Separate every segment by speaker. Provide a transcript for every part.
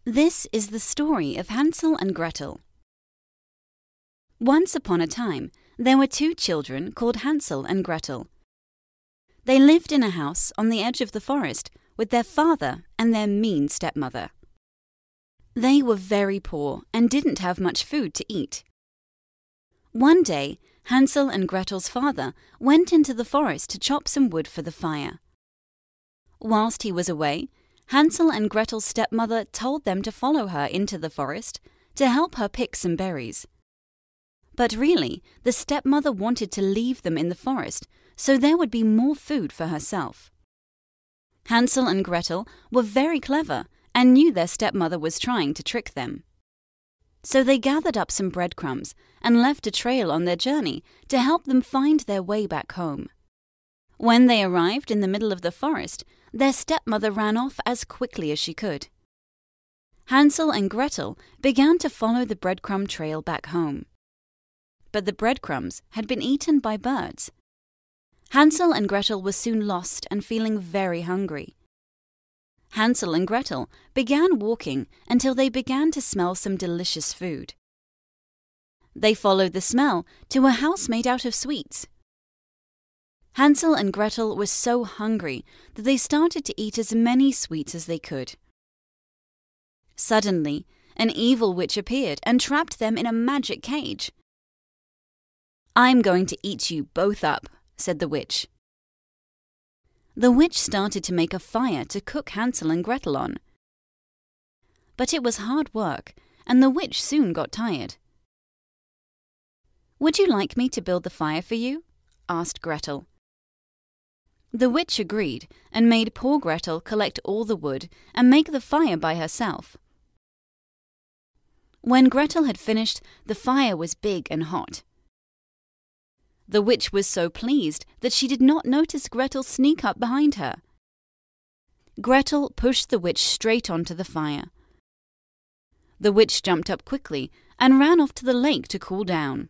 Speaker 1: This is the story of Hansel and Gretel. Once upon a time, there were two children called Hansel and Gretel. They lived in a house on the edge of the forest with their father and their mean stepmother. They were very poor and didn't have much food to eat. One day, Hansel and Gretel's father went into the forest to chop some wood for the fire. Whilst he was away, Hansel and Gretel's stepmother told them to follow her into the forest to help her pick some berries. But really, the stepmother wanted to leave them in the forest so there would be more food for herself. Hansel and Gretel were very clever and knew their stepmother was trying to trick them. So they gathered up some breadcrumbs and left a trail on their journey to help them find their way back home. When they arrived in the middle of the forest, their stepmother ran off as quickly as she could. Hansel and Gretel began to follow the breadcrumb trail back home. But the breadcrumbs had been eaten by birds. Hansel and Gretel were soon lost and feeling very hungry. Hansel and Gretel began walking until they began to smell some delicious food. They followed the smell to a house made out of sweets. Hansel and Gretel were so hungry that they started to eat as many sweets as they could. Suddenly, an evil witch appeared and trapped them in a magic cage. "I'm going to eat you both up," said the witch. The witch started to make a fire to cook Hansel and Gretel on. But it was hard work, and the witch soon got tired. "Would you like me to build the fire for you?" asked Gretel. The witch agreed and made poor Gretel collect all the wood and make the fire by herself. When Gretel had finished, the fire was big and hot. The witch was so pleased that she did not notice Gretel sneak up behind her. Gretel pushed the witch straight onto the fire. The witch jumped up quickly and ran off to the lake to cool down.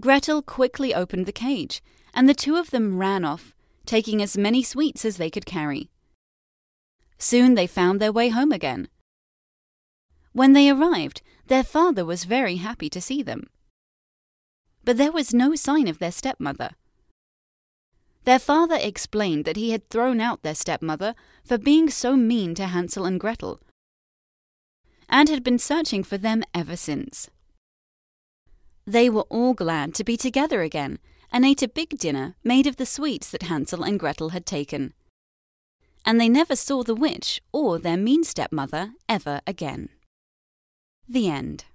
Speaker 1: Gretel quickly opened the cage, and the two of them ran off, taking as many sweets as they could carry. Soon they found their way home again. When they arrived, their father was very happy to see them. But there was no sign of their stepmother. Their father explained that he had thrown out their stepmother for being so mean to Hansel and Gretel, and had been searching for them ever since. They were all glad to be together again and ate a big dinner made of the sweets that Hansel and Gretel had taken. And they never saw the witch or their mean stepmother ever again. The end.